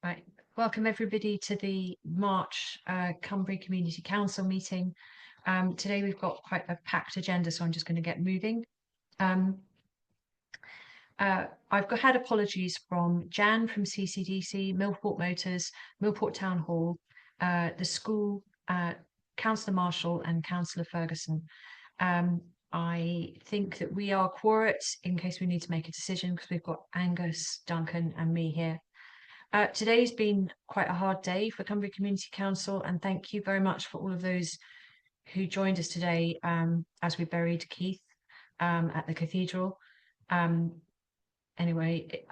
Right. Welcome everybody to the March Cumbria Community Council meeting. Today we've got quite a packed agenda, so I'm just going to get moving. Had apologies from Jan from CCDC, Millport Motors, Millport Town Hall, the school, Councillor Marshall and Councillor Ferguson. I think that we are quorate in case we need to make a decision because we've got Angus, Duncan and me here. Today's been quite a hard day for Cumbria Community Council, and thank you very much for all of those who joined us today as we buried Keith at the cathedral. Anyway,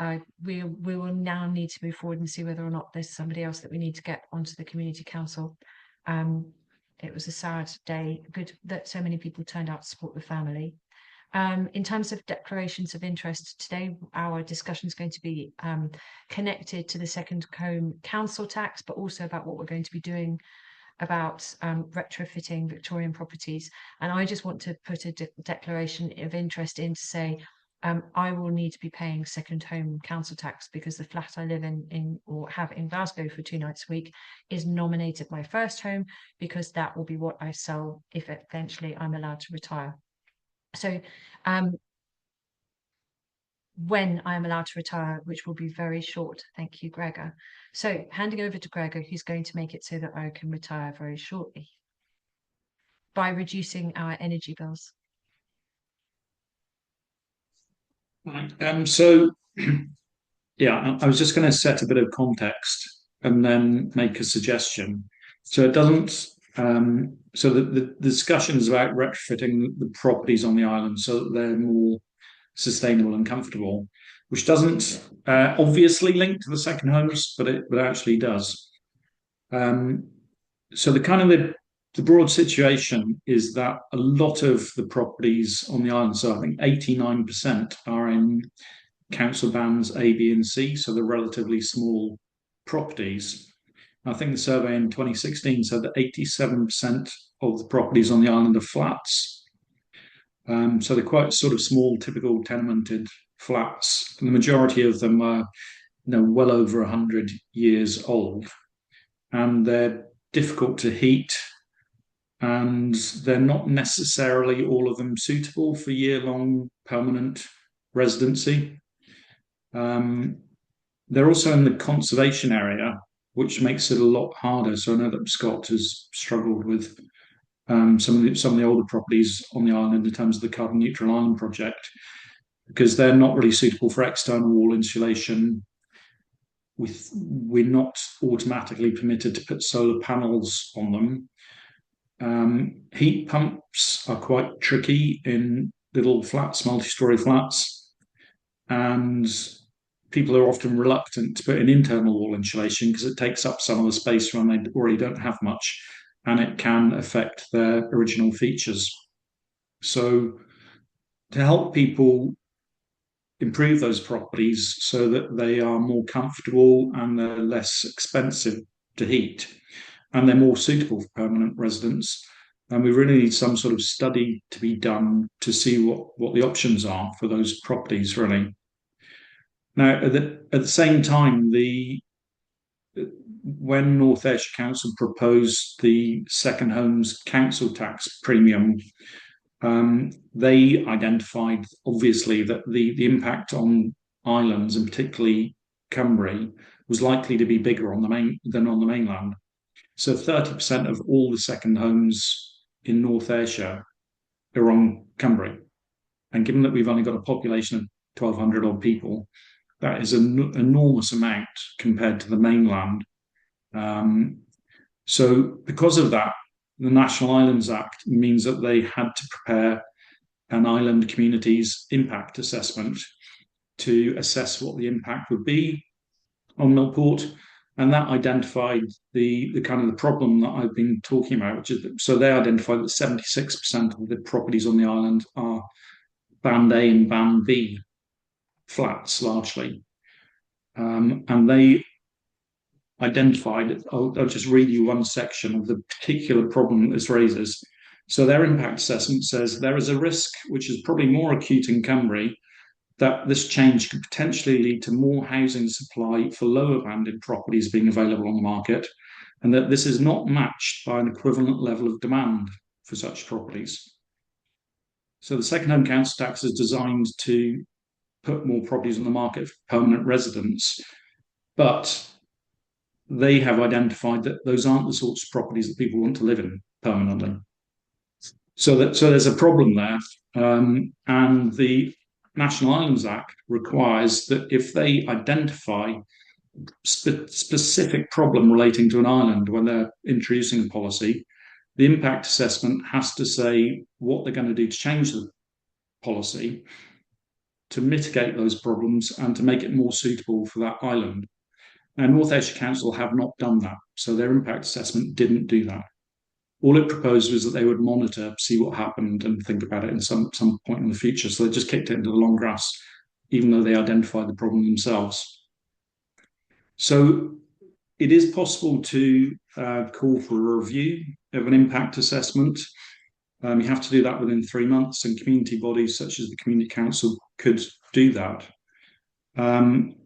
we will now need to move forward and see whether or not there's somebody else that we need to get onto the Community Council. It was a sad day, good that so many people turned out to support the family. In terms of declarations of interest, today our discussion is going to be connected to the second home council tax, but also about what we're going to be doing about retrofitting Victorian properties. And I just want to put a declaration of interest in to say I will need to be paying second home council tax because the flat I live in or have in Glasgow for 2 nights a week is nominated my first home, because that will be what I sell if eventually I'm allowed to retire. So when I'm allowed to retire, which will be very short. Thank you, Gregor. So handing over to Gregor, who's going to make it so that I can retire very shortly by reducing our energy bills. Yeah, I was just going to set a bit of context and then make a suggestion. So it doesn't. So the discussion is about retrofitting the properties on the island so that they're more sustainable and comfortable, which doesn't obviously link to the second homes, but it actually does. So the broad situation is that a lot of the properties on the island, so I think 89% are in council bands A, B, and C, so they're relatively small properties. I think the survey in 2016 said that 87% of the properties on the island are flats. So they're quite sort of small, typical tenemented flats. And the majority of them are, well over 100 years old. And they're difficult to heat. And they're not necessarily all of them suitable for year-long permanent residency. They're also in the conservation area, which makes it a lot harder. So I know that Scott has struggled with some of the older properties on the island in terms of the Carbon Neutral Island project, because they're not really suitable for external wall insulation. We're not automatically permitted to put solar panels on them. Heat pumps are quite tricky in little flats, multi-story flats, and people are often reluctant to put in internal wall insulation because it takes up some of the space when they already don't have much, and it can affect their original features. So to help people improve those properties so that they are more comfortable and they're less expensive to heat and they're more suitable for permanent residents, and we really need some sort of study to be done to see what the options are for those properties, really. Now, at the same time, when North Ayrshire Council proposed the second homes council tax premium, they identified, obviously, that the impact on islands, and particularly Cumbria, was likely to be bigger than on the mainland. So 30% of all the second homes in North Ayrshire are on Cumbria. And given that we've only got a population of 1,200 odd people, that is an enormous amount compared to the mainland. So because of that, the National Islands Act means that they had to prepare an island community's impact assessment to assess what the impact would be on Millport. And that identified the kind of the problem that I've been talking about, which is, so they identified that 76% of the properties on the island are Band A and Band B flats largely. And they identified, I'll just read you one section of the particular problem that this raises. So their impact assessment says there is a risk, which is probably more acute in Cumbria, that this change could potentially lead to more housing supply for lower banded properties being available on the market, and that this is not matched by an equivalent level of demand for such properties. So the second home council tax is designed to put more properties on the market for permanent residents, but they have identified that those aren't the sorts of properties that people want to live in permanently. So there's a problem there, and the National Islands Act requires that if they identify specific problem relating to an island when they're introducing a policy, the impact assessment has to say what they're going to do to change the policy to mitigate those problems and to make it more suitable for that island. And North Ayrshire Council have not done that, so their impact assessment didn't do that. All it proposed was that they would monitor, see what happened, and think about it in some point in the future. So they just kicked it into the long grass, even though they identified the problem themselves. So it is possible to call for a review of an impact assessment. You have to do that within 3 months, and community bodies such as the Community Council could do that. And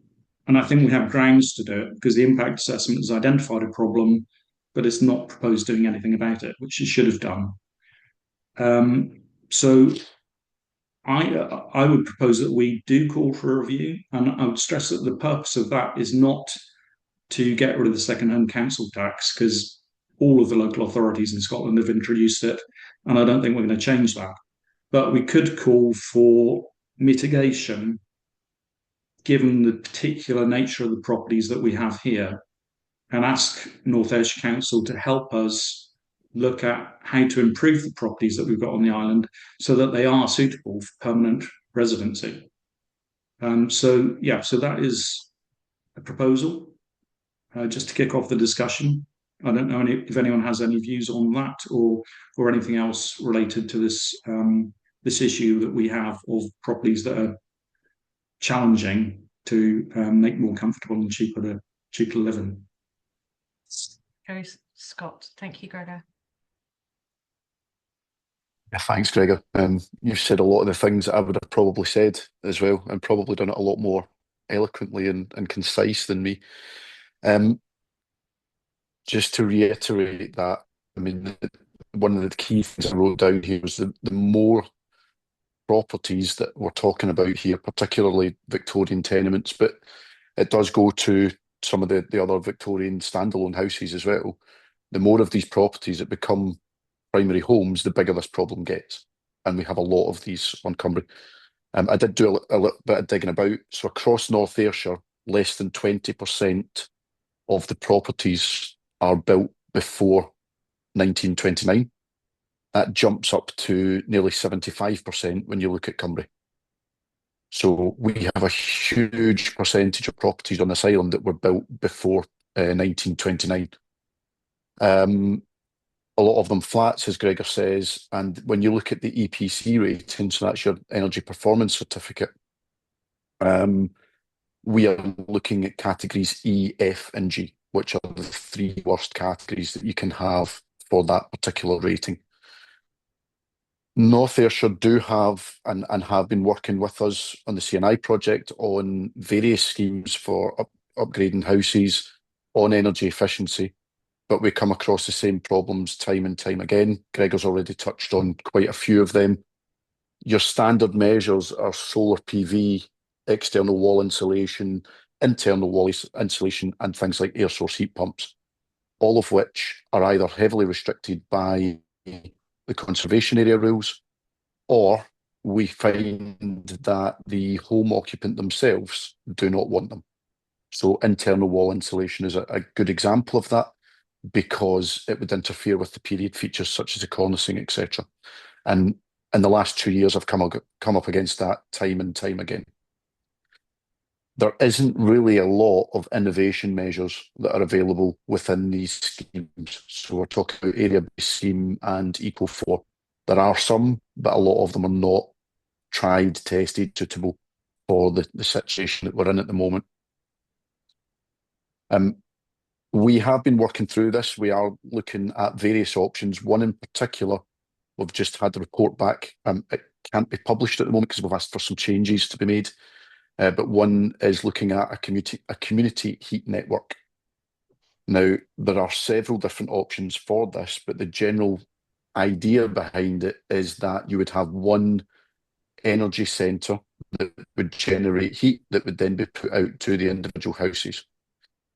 I think we have grounds to do it because the impact assessment has identified a problem, but it's not proposed doing anything about it, which it should have done. So I would propose that we do call for a review, and I would stress that the purpose of that is not to get rid of the second home council tax, because all of the local authorities in Scotland have introduced it, and I don't think we're going to change that. But we could call for mitigation given the particular nature of the properties that we have here, and ask North Ayrshire Council to help us look at how to improve the properties that we've got on the island so that they are suitable for permanent residency. So that is a proposal just to kick off the discussion. I don't know if anyone has any views on that or anything else related to this issue that we have of properties that are challenging to make more comfortable and cheaper to live in. Okay, Scott. Thank you, Gregor. Yeah, thanks, Gregor. You've said a lot of the things that I would have probably said as well, and probably done it a lot more eloquently and concise than me. Just to reiterate that, I mean, one of the key things I wrote down here was the more properties that we're talking about here, particularly Victorian tenements, but it does go to some of the other Victorian standalone houses as well. The more of these properties that become primary homes, the bigger this problem gets. And we have a lot of these on Cumbria. I did do a little bit of digging about. So across North Ayrshire, less than 20% of the properties are built before 1929. That jumps up to nearly 75% when you look at Cumbria. So we have a huge percentage of properties on this island that were built before 1929. A lot of them flats, as Gregor says, and when you look at the EPC rating, so that's your Energy Performance Certificate, we are looking at categories E, F and G, which are the 3 worst categories that you can have for that particular rating. North Ayrshire do have and have been working with us on the CNI project on various schemes for upgrading houses on energy efficiency, but we come across the same problems time and time again. Gregor's already touched on quite a few of them. Your standard measures are solar PV, external wall insulation, internal wall insulation, and things like air source heat pumps, all of which are either heavily restricted by the conservation area rules, or we find that the home occupant themselves do not want them. So internal wall insulation is a good example of that, because it would interfere with the period features such as the cornicing, etc. And in the last 2 years, I've come up against that time and time again. There isn't really a lot of innovation measures that are available within these schemes. So we're talking about area-based scheme and Eco4. There are some, but a lot of them are not tried, tested, suitable for the situation that we're in at the moment. We have been working through this. We are looking at various options. One in particular, we've just had the report back. It can't be published at the moment because we've asked for some changes to be made. But one is looking at a community heat network. Now, there are several different options for this, but the general idea behind it is that you would have one energy centre that would generate heat that would then be put out to the individual houses.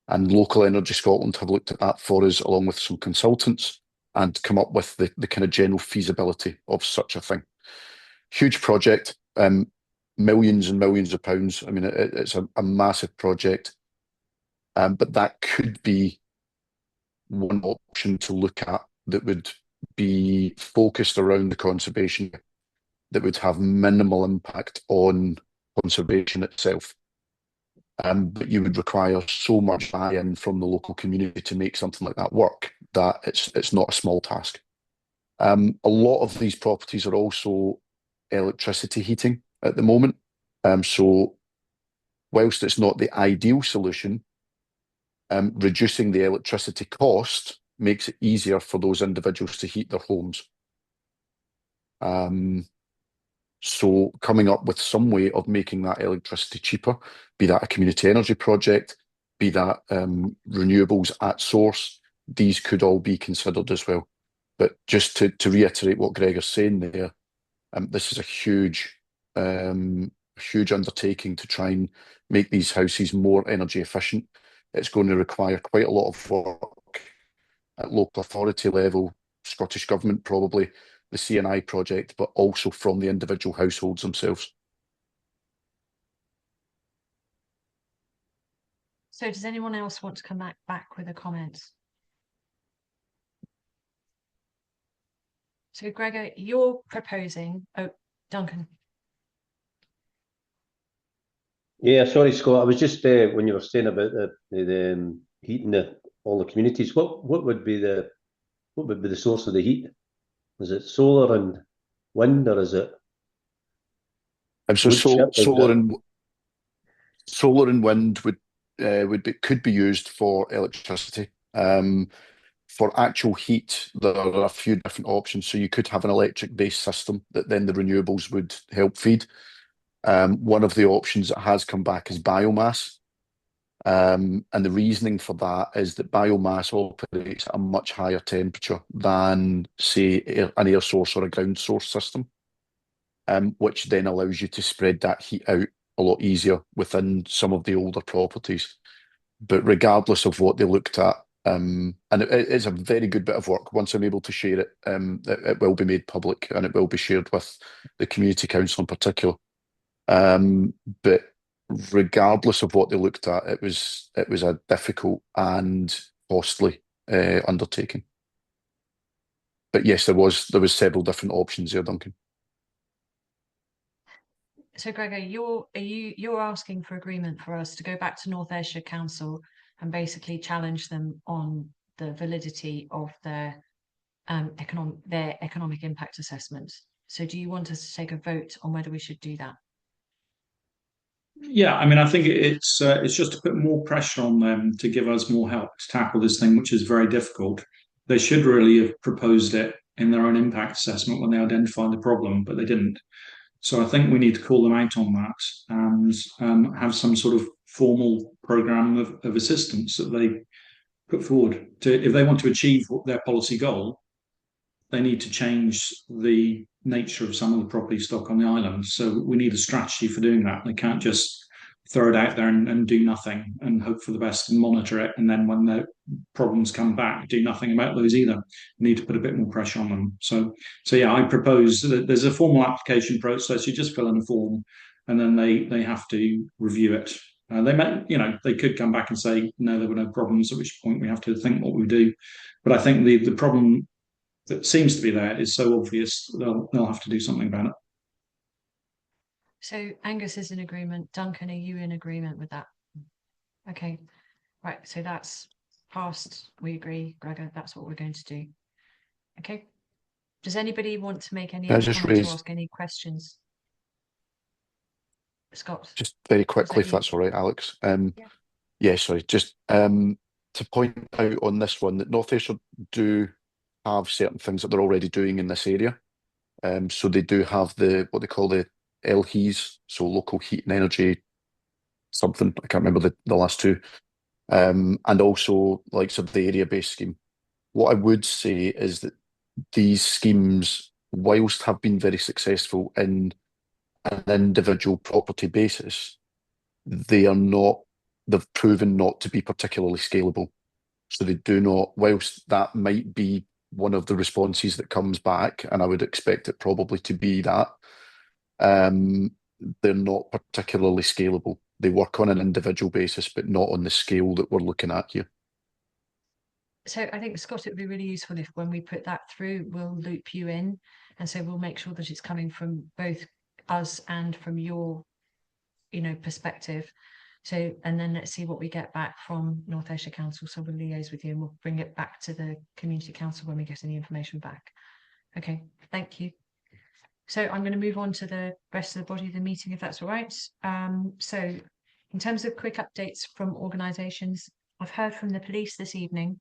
And Local Energy Scotland have looked at that for us, along with some consultants, and come up with the kind of general feasibility of such a thing. Huge project, millions and millions of pounds. I mean, it's a massive project, but that could be one option to look at that would be focused around the conservation, that would have minimal impact on conservation itself. But you would require so much buy-in from the local community to make something like that work that it's not a small task. A lot of these properties are also electricity heating at the moment. So whilst it's not the ideal solution, reducing the electricity cost makes it easier for those individuals to heat their homes. So coming up with some way of making that electricity cheaper, be that a community energy project, be that renewables at source, these could all be considered as well. But just to reiterate what Gregor's saying there, this is a huge undertaking to try and make these houses more energy efficient. It's going to require quite a lot of work at local authority level, Scottish Government probably, the CNI project, but also from the individual households themselves. So does anyone else want to come back with a comment? So Gregor, you're proposing, oh, Duncan. Yeah, sorry, Scott. I was just when you were saying about the heating all the communities. What would be the source of the heat? Is it solar and wind, or is it? So solar and wind could be used for electricity. For actual heat, there are a few different options. So you could have an electric-based system that then the renewables would help feed. One of the options that has come back is biomass. And the reasoning for that is that biomass operates at a much higher temperature than, say, an air source or a ground source system, which then allows you to spread that heat out a lot easier within some of the older properties. But regardless of what they looked at, and it's a very good bit of work. Once I'm able to share it, it will be made public and it will be shared with the Community Council in particular. But regardless of what they looked at, it was a difficult and costly undertaking. But yes, there was several different options there, Duncan. So Gregor, you're asking for agreement for us to go back to North Ayrshire Council and basically challenge them on the validity of their economic impact assessment. So do you want us to take a vote on whether we should do that? Yeah, I mean, I think it's just to put more pressure on them to give us more help to tackle this thing, which is very difficult. They should really have proposed it in their own impact assessment when they identified the problem, but they didn't. So I think we need to call them out on that and have some sort of formal program of assistance that they put forward. If they want to achieve their policy goal, they need to change the nature of some of the property stock on the island. So we need a strategy for doing that. They can't just throw it out there and do nothing and hope for the best and monitor it. And then when the problems come back, do nothing about those either. We need to put a bit more pressure on them. So yeah, I propose that there's a formal application process. You just fill in a form and then they have to review it. They could come back and say, no, there were no problems, at which point we have to think what we do. But I think the problem that seems to be there is so obvious they'll have to do something about it. So Angus is in agreement. Duncan, are you in agreement with that? Okay, right. So that's passed. We agree, Gregor. That's what we're going to do. Okay. Does anybody want to make any other comments or ask any questions? Scott. Just very quickly, if that's all right, Alex. Sorry. Just to point out on this one that North Ayrshire do have certain things that they're already doing in this area. So they do have what they call the LHEs, so local heat and energy something. I can't remember the last two. And also like sort of the area-based scheme. What I would say is that these schemes, whilst have been very successful in an individual property basis, they've proven not to be particularly scalable. So they do not, whilst that might be one of the responses that comes back, and I would expect it probably to be that, they're not particularly scalable. They work on an individual basis, but not on the scale that we're looking at here. So I think, Scott, it would be really useful if when we put that through, we'll loop you in. And so we'll make sure that it's coming from both us and from your, perspective. So, and then let's see what we get back from North Ayrshire Council. So we'll liaise with you and we'll bring it back to the Community Council when we get any information back. Okay, thank you. So I'm going to move on to the rest of the body of the meeting, if that's all right. So in terms of quick updates from organisations, I've heard from the police this evening.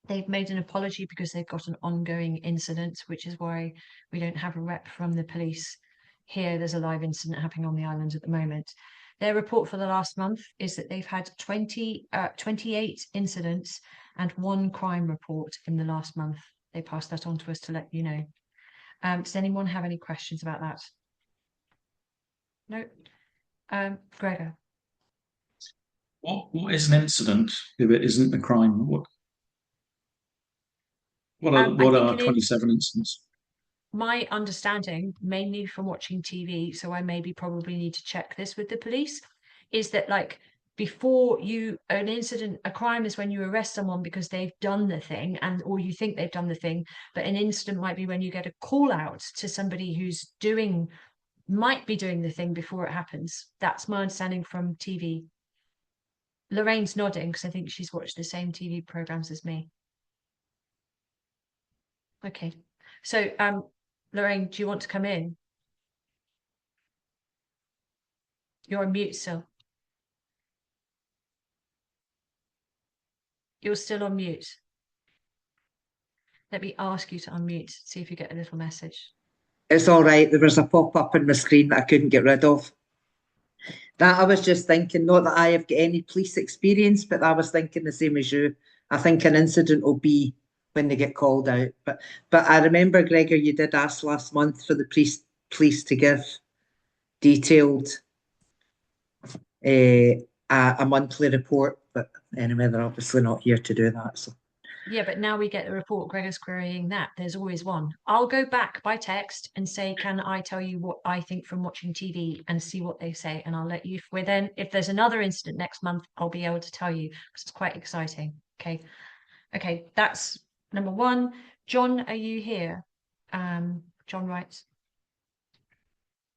They've made an apology because they've got an ongoing incident, which is why we don't have a rep from the police here. There's a live incident happening on the island at the moment. Their report for the last month is that they've had 28 incidents and 1 crime report in the last month. They passed that on to us to let you know. Does anyone have any questions about that? No. Gregor. What is an incident if it isn't a crime? What are 27 incidents? My understanding, mainly from watching TV, so I probably need to check this with the police, is that like before an incident, a crime is when you arrest someone because they've done the thing or you think they've done the thing, but an incident might be when you get a call out to somebody who's might be doing the thing before it happens. That's my understanding from TV. Lorraine's nodding because I think she's watched the same TV programs as me. Okay, so Lorraine, do you want to come in? You're on mute still. You're still on mute. Let me ask you to unmute, see if you get a little message. It's all right. There was a pop-up on my screen that I couldn't get rid of. That I was just thinking, not that I have got any police experience, but I was thinking the same as you. I think an incident will be when they get called out. But I remember, Gregor, you did ask last month for the police to give detailed a monthly report. But anyway, they're obviously not here to do that. So. Yeah, but now we get the report. Gregor's querying that. There's always one. I'll go back by text and say, can I tell you what I think from watching TV and see what they say? And I'll let you, if there's another incident next month, I'll be able to tell you because it's quite exciting. Okay, that's number 1. John, are you here? John writes.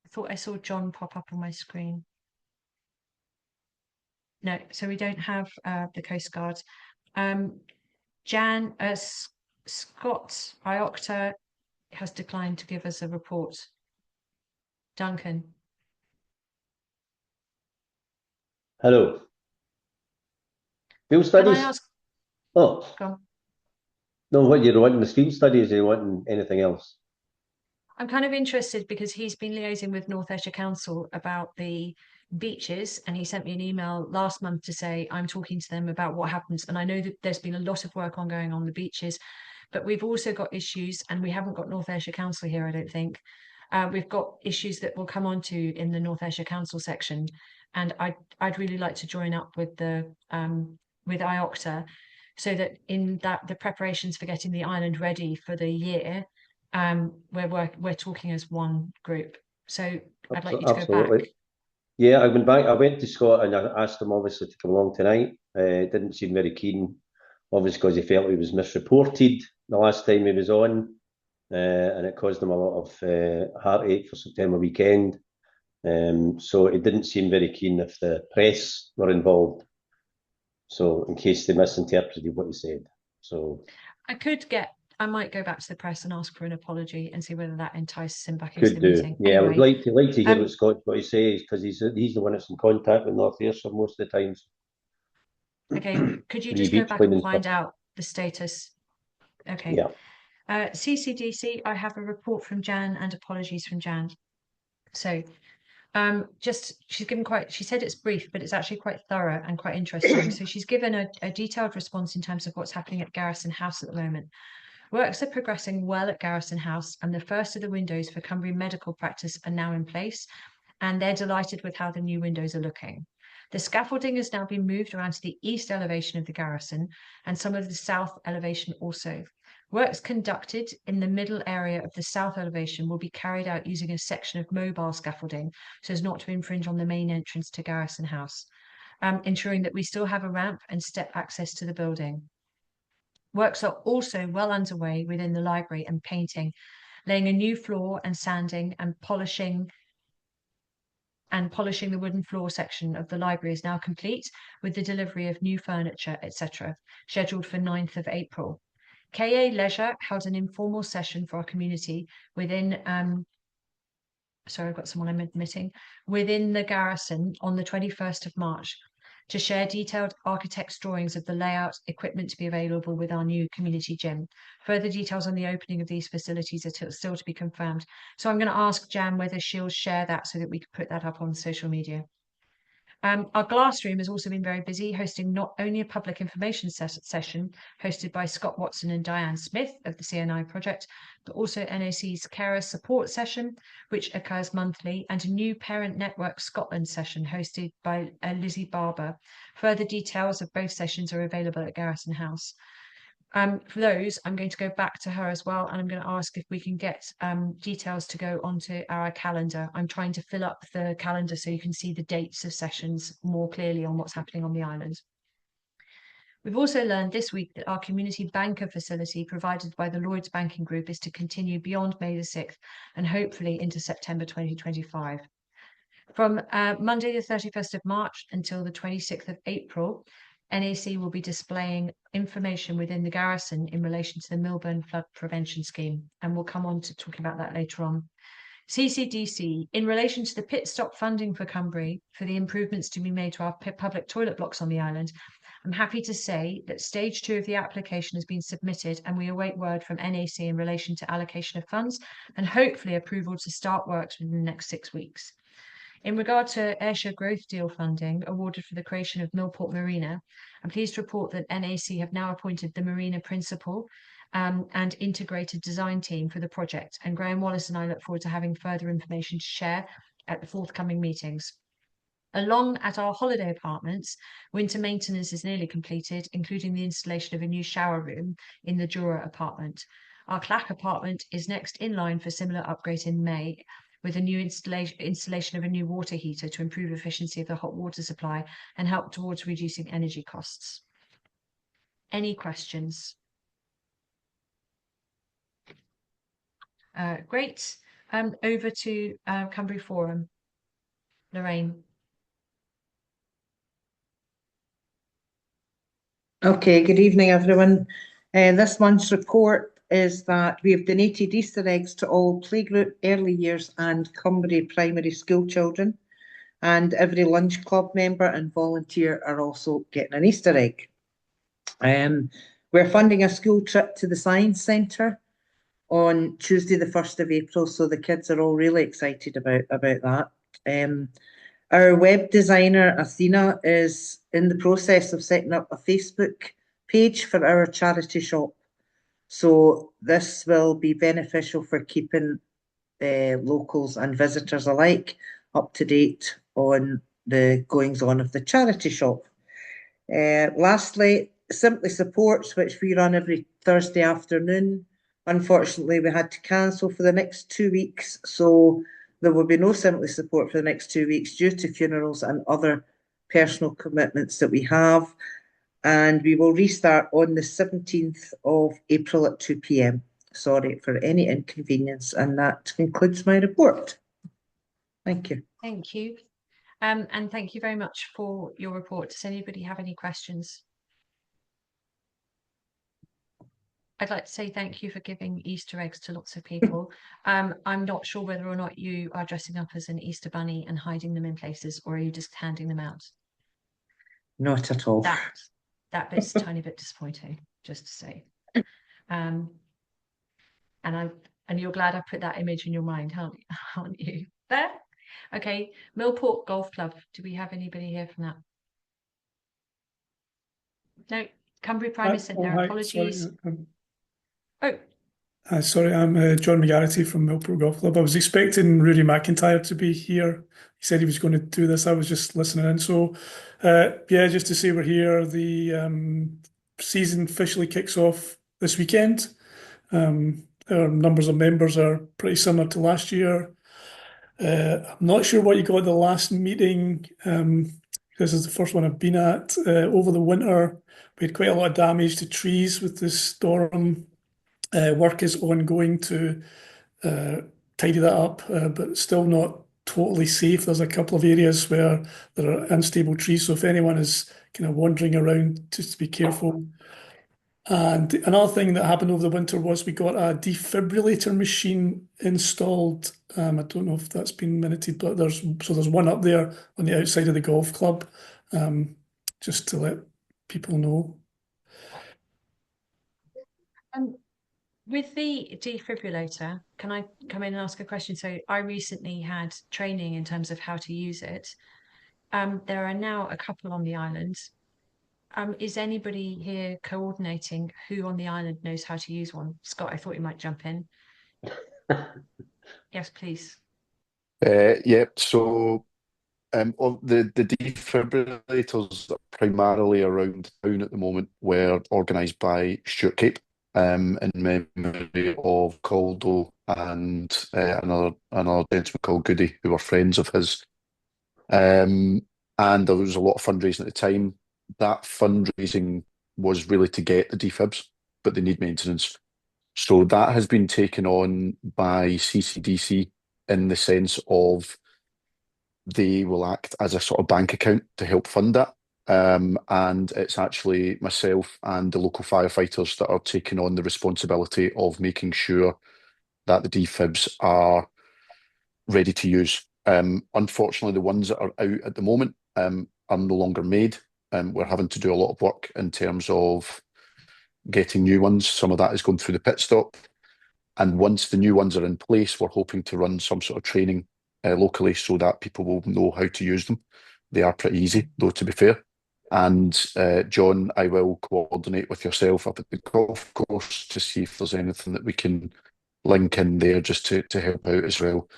I thought I saw John pop up on my screen. No, so we don't have the Coast Guard. Scott IOCTA has declined to give us a report. Duncan. Hello. Field studies? Can I ask? Oh. Go on. No, what you're wanting the field studies, or you wanting anything else? I'm kind of interested because he's been liaising with North Ayrshire Council about the beaches, and he sent me an email last month to say I'm talking to them about what happens. And I know that there's been a lot of work ongoing on the beaches, but we've also got issues, and we haven't got North Ayrshire Council here, I don't think. We've got issues that we'll come on to in the North Ayrshire Council section, and I'd really like to join up with the with IOCTA, so that in the preparations for getting the island ready for the year, we're talking as one group. So I'd like you to go back. Yeah, I went back. I went to Scott and I asked him obviously to come along tonight. Didn't seem very keen, obviously because he felt he was misreported the last time he was on, and it caused him a lot of heartache for September weekend. So it didn't seem very keen if the press were involved. So in case they misinterpreted what he said. So I might go back to the press and ask for an apology and see whether that entices him back into the meeting. Yeah, anyway, I would like to hear what he says, because he's the one that's in contact with North Ayrshire most of the times. Okay, could you just go back and find out the status? Okay. Yeah. CCDC, I have a report from Jan and apologies from Jan. So she said it's brief, but it's actually quite thorough and quite interesting. So she's given a detailed response in terms of what's happening at Garrison House at the moment. Works are progressing well at Garrison House, and the first of the windows for Cumbria Medical Practice are now in place, and they're delighted with how the new windows are looking. The scaffolding has now been moved around to the east elevation of the garrison and some of the south elevation also. Works conducted in the middle area of the south elevation will be carried out using a section of mobile scaffolding so as not to infringe on the main entrance to Garrison House, ensuring that we still have a ramp and step access to the building. Works are also well underway within the library and painting, laying a new floor and sanding and polishing the wooden floor section of the library is now complete, with the delivery of new furniture, etc., scheduled for 9th of April. KA Leisure held an informal session for our community within, sorry, I've got someone I'm admitting, within the garrison on the 21st of March to share detailed architect's drawings of the layout, equipment to be available with our new community gym. Further details on the opening of these facilities are still to be confirmed. So I'm going to ask Jan whether she'll share that so that we can put that up on social media. Our glass room has also been very busy, hosting not only a public information session hosted by Scott Watson and Diane Smith of the CNI project, but also NAC's carer support session, which occurs monthly, and a new Parent Network Scotland session hosted by Lizzie Barber. Further details of both sessions are available at Garrison House. For those, I'm going to go back to her as well, and I'm going to ask if we can get details to go onto our calendar. I'm trying to fill up the calendar so you can see the dates of sessions more clearly on what's happening on the island. We've also learned this week that our community banker facility provided by the Lloyds Banking Group is to continue beyond May the 6th and hopefully into September 2025. From Monday the 31st of March until the 26th of April, NAC will be displaying information within the garrison in relation to the Milburn Flood Prevention Scheme, and we'll come on to talking about that later on. CCDC, in relation to the pit stop funding for Cumbria for the improvements to be made to our public toilet blocks on the island, I'm happy to say that stage 2 of the application has been submitted and we await word from NAC in relation to allocation of funds and hopefully approval to start works within the next 6 weeks. In regard to Ayrshire Growth Deal funding awarded for the creation of Millport Marina, I'm pleased to report that NAC have now appointed the Marina Principal and integrated design team for the project, and Graham Wallace and I look forward to having further information to share at the forthcoming meetings. Along at our holiday apartments, winter maintenance is nearly completed, including the installation of a new shower room in the Jura apartment. Our Clack apartment is next in line for similar upgrade in May, with a new installation of a new water heater to improve efficiency of the hot water supply and help towards reducing energy costs. Any questions? Great. Over to Cumbria Forum. Lorraine. Okay, good evening, everyone. This month's report is that we have donated Easter eggs to all playgroup, early years and Cumbria primary school children, and every lunch club member and volunteer are also getting an Easter egg. We're funding a school trip to the Science Centre on Tuesday the 1st of April, so the kids are all really excited about that. Our web designer, Athena, is in the process of setting up a Facebook page for our charity shop. So this will be beneficial for keeping locals and visitors alike up to date on the goings on of the charity shop. Lastly, Simply Supports, which we run every Thursday afternoon. Unfortunately, we had to cancel for the next 2 weeks, so there will be no Simply Support for the next 2 weeks due to funerals and other personal commitments that we have. And we will restart on the 17th of April at 2 p.m. Sorry for any inconvenience, and that concludes my report. Thank you. Thank you. And thank you very much for your report. Does anybody have any questions? I'd like to say thank you for giving Easter eggs to lots of people. I'm not sure whether or not you are dressing up as an Easter bunny and hiding them in places, or are you just handing them out? Not at all. That bit's a tiny bit disappointing, just to say. And you're glad I put that image in your mind, aren't you? There? Okay, Millport Golf Club. Do we have anybody here from that? No, Cumbria Prime is sent their hi, apologies. sorry, Oh, sorry, I'm John McGarity from Millport Golf Club. I was expecting Rudy McIntyre to be here. He said he was going to do this. I was just listening in. So, yeah, just to say we're here. The season officially kicks off this weekend. Our numbers of members are pretty similar to last year. I'm not sure what you got at the last meeting. This is the first one I've been at. Over the winter, we had quite a lot of damage to trees with the storm. Work is ongoing to tidy that up, but still not totally safe. There's a couple of areas where there are unstable trees, so if anyone is kind of wandering around, just to be careful. And another thing that happened over the winter was we got a defibrillator machine installed. I don't know if that's been minuted, but there's one up there on the outside of the golf club, just to let people know. With the defibrillator, can I come in and ask a question? So I recently had training in terms of how to use it. There are now a couple on the island. Is anybody here coordinating who on the island knows how to use one? Scott, I thought you might jump in. Yes, please. Yeah, so the defibrillators are primarily around town at the moment were organised by Stuart Cape in memory of Caldo and another gentleman called Goody, who were friends of his. And there was a lot of fundraising at the time. That fundraising was really to get the defibs, but they need maintenance. So that has been taken on by CCDC in the sense of they will act as a sort of bank account to help fund that. And it's actually myself and the local firefighters that are taking on the responsibility of making sure that the defibs are ready to use. Unfortunately, the ones that are out at the moment are no longer made. We're having to do a lot of work in terms of getting new ones. Some of that is going through the pit stop. And once the new ones are in place, we're hoping to run some sort of training locally so that people will know how to use them. They are pretty easy, though, to be fair. And John, I will coordinate with yourself up at the golf course to see if there's anything that we can link in there just to help out as well.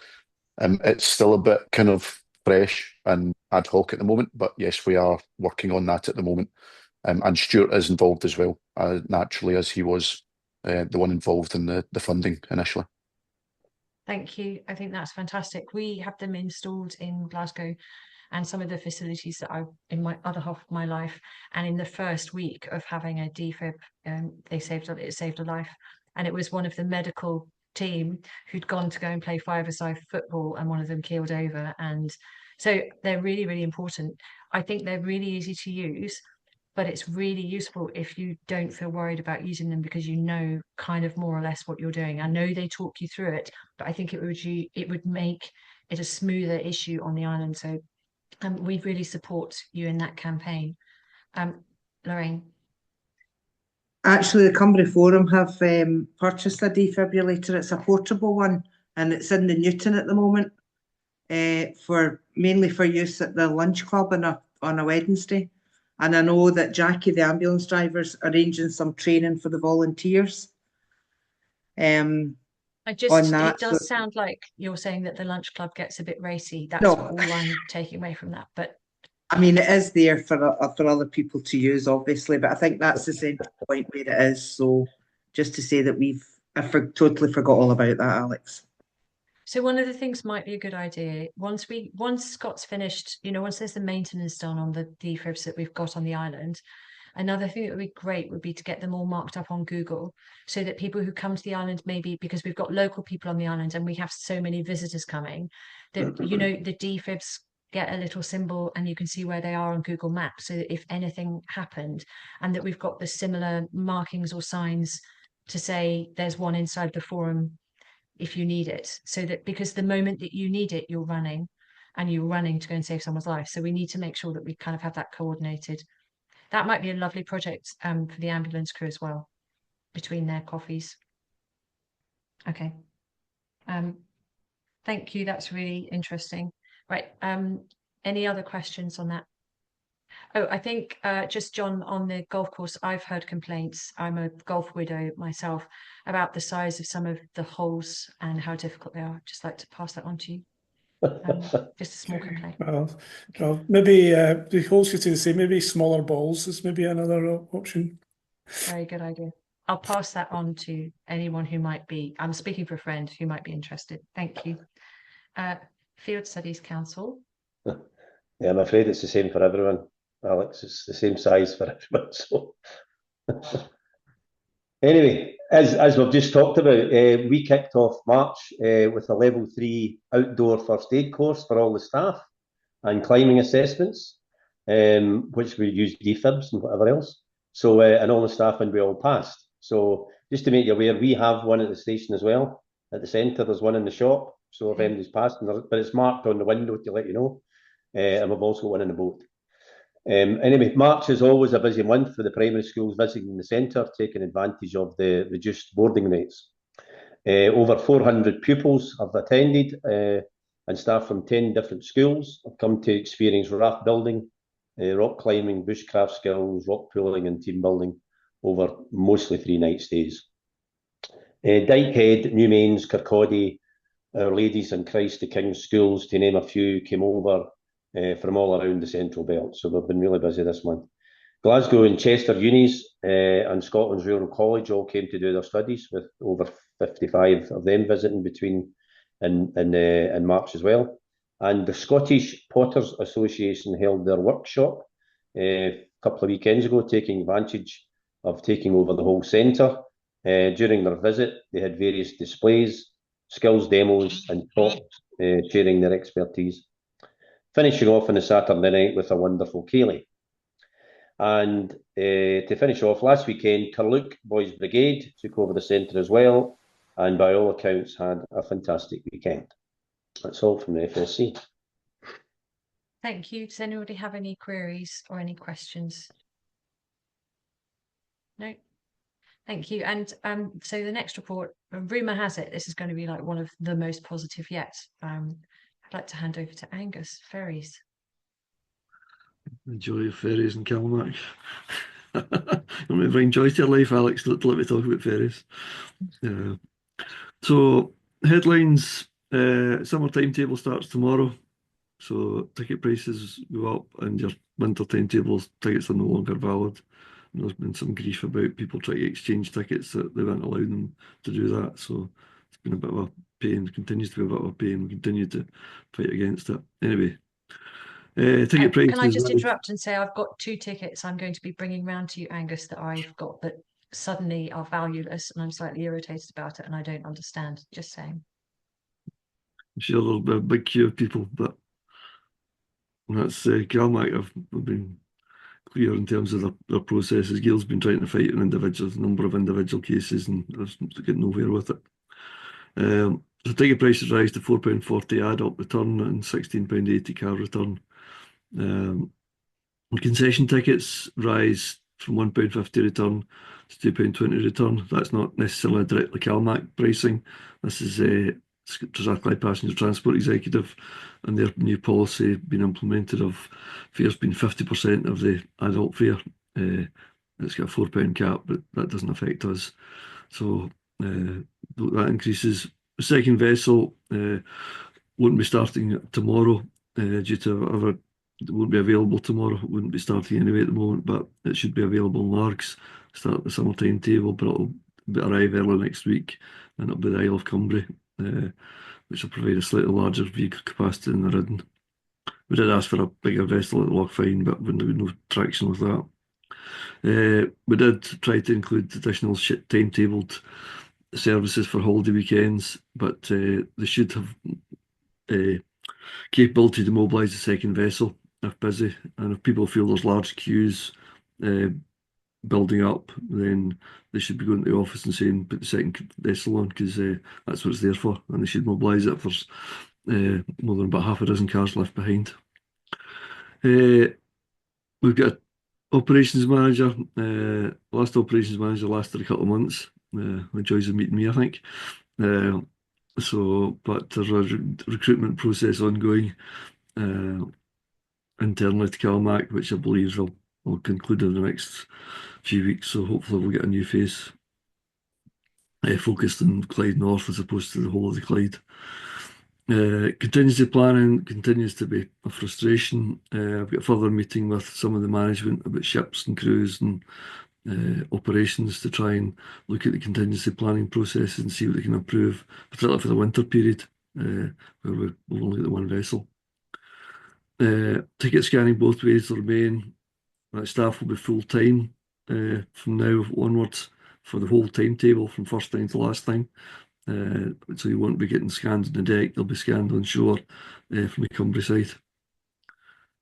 It's still a bit kind of fresh and ad hoc at the moment, but yes, we are working on that at the moment. And Stuart is involved as well, naturally, as he was the one involved in the funding initially. Thank you. I think that's fantastic. We have them installed in Glasgow and some of the facilities that I've in my other half of my life. And in the first week of having a defib, it saved a life. And it was one of the medical team who'd gone to go and play five-a-side football, and one of them keeled over. And so they're really, really important. I think they're really easy to use, but it's really useful if you don't feel worried about using them because you know kind of more or less what you're doing. I know they talk you through it, but I think it would make it a smoother issue on the island. So we really support you in that campaign. Lorraine. Actually, the Cumbria Forum have purchased a defibrillator. It's a portable one, and it's in the Newton at the moment, mainly for use at the lunch club on a Wednesday. And I know that Jackie, the ambulance driver, is arranging some training for the volunteers. It does sound like you're saying that the lunch club gets a bit racy. That's all I'm taking away from that. But I mean, it is there for other people to use, obviously, but I think that's the central point where it is. So just to say that I totally forgot all about that, Alex. So one of the things might be a good idea, once Scott's finished, once there's the maintenance done on the defibs that we've got on the island, another thing that would be great would be to get them all marked up on Google so that people who come to the island, maybe because we've got local people on the island and we have so many visitors coming, that, the defibs get a little symbol and you can see where they are on Google Maps, so that if anything happened, and that we've got the similar markings or signs to say there's one inside the forum if you need it, so that because the moment that you need it, you're running to go and save someone's life. So we need to make sure that we kind of have that coordinated. That might be a lovely project for the ambulance crew as well, between their coffees. Okay. Thank you. That's really interesting. Right. Any other questions on that? Oh, I think just John, on the golf course, I've heard complaints. I'm a golf widow myself about the size of some of the holes and how difficult they are. I'd just like to pass that on to you. Just a small complaint. Well, maybe the holes should stay the same. Maybe smaller balls is maybe another option. Very good idea. I'll pass that on to anyone who might be, I'm speaking for a friend who might be interested. Thank you. Field Studies Council. Yeah, I'm afraid it's the same for everyone, Alex. It's the same size for everyone. So anyway, as we've just talked about, we kicked off March with a level 3 outdoor first aid course for all the staff and climbing assessments, which we used defibs and whatever else. So and all the staff, and we all passed. So just to make you aware, we have one at the station as well. At the centre, there's one in the shop. So if anybody's passed, but it's marked on the window to let you know. And we've also got one in the boat. Anyway, March is always a busy month for the primary schools visiting the centre, taking advantage of the reduced boarding rates. Over 400 pupils have attended, and staff from 10 different schools have come to experience raft building, rock climbing, bushcraft skills, rock pooling and team building over mostly 3 night stays. Dykehead, Newmains, Kirkcaldy, Our Ladies and Christ the King schools, to name a few, came over from all around the Central Belt. So we've been really busy this month. Glasgow and Chester Unis and Scotland's Rural College all came to do their studies, with over 55 of them visiting between in March as well. And the Scottish Potters Association held their workshop a couple of weekends ago, taking advantage of taking over the whole centre. During their visit, they had various displays, skills demos and talks, sharing their expertise. Finishing off on a Saturday night with a wonderful ceilidh. And to finish off, last weekend, Carluke Boys Brigade took over the centre as well, and by all accounts had a fantastic weekend. That's all from the FSC. Thank you. Does anybody have any queries or any questions? No? Thank you. And so the next report, rumour has it, this is going to be like one of the most positive yet. I'd like to hand over to Angus. Ferries. The joy of ferries in Kilmarnock. You bring joy to your life, Alex. Let me talk about ferries. So headlines: summer timetable starts tomorrow, so ticket prices go up, and your winter timetable tickets are no longer valid. And there's been some grief about people trying to exchange tickets that they weren't allowing them to do that. So it's been a bit of a pain. Continues to be a bit of a pain. We continue to fight against it. Anyway. Ticket prices. Can I just interrupt and say I've got 2 tickets I'm going to be bringing round to you, Angus, that I've got that suddenly are valueless, and I'm slightly irritated about it, and I don't understand. Just saying. I'm sure there'll be a big queue of people, but that's Kilmarnock have been clear in terms of their processes. Gail's been trying to fight an number of individual cases, and they're getting nowhere with it. The ticket prices rise to £4.40 adult return and £16.80 car return. Concession tickets rise from £1.50 return to £2.20 return. That's not necessarily directly Kilmarnock pricing. This is Strathclyde Passenger Transport Executive, and their new policy being implemented of fares being 50% of the adult fare. It's got a £4 cap, but that doesn't affect us. So that increases. The second vessel won't be starting tomorrow due to whatever. It won't be available tomorrow. It wouldn't be starting anyway at the moment, but it should be available in Largs. Start the summer timetable, but it'll arrive early next week, and it'll be the Isle of Cumbrae, which will provide a slightly larger vehicle capacity than the Ridden. We did ask for a bigger vessel at the Loch Fyne, but there was no traction with that. We did try to include additional timetabled services for holiday weekends, but they should have capability to mobilise the second vessel if busy, and if people feel there's large queues building up, then they should be going to the office and saying put the second vessel on, because that's what it's there for, and they should mobilise it for more than about half a dozen cars left behind. We've got an operations manager. Last operations manager lasted a couple of months. The joys of meeting me, I think. But there's a recruitment process ongoing internally to CalMac, which I believe will conclude in the next few weeks. So hopefully we'll get a new face focused on Clyde North as opposed to the whole of the Clyde. Contingency planning continues to be a frustration. I've got a further meeting with some of the management about ships and crews and operations to try and look at the contingency planning process and see what they can improve, particularly for the winter period, where we've only got the one vessel. Ticket scanning both ways will remain. Staff will be full-time from now onwards for the whole timetable from first time to last time. So you won't be getting scanned on the deck, they'll be scanned on shore from the Cumbria side.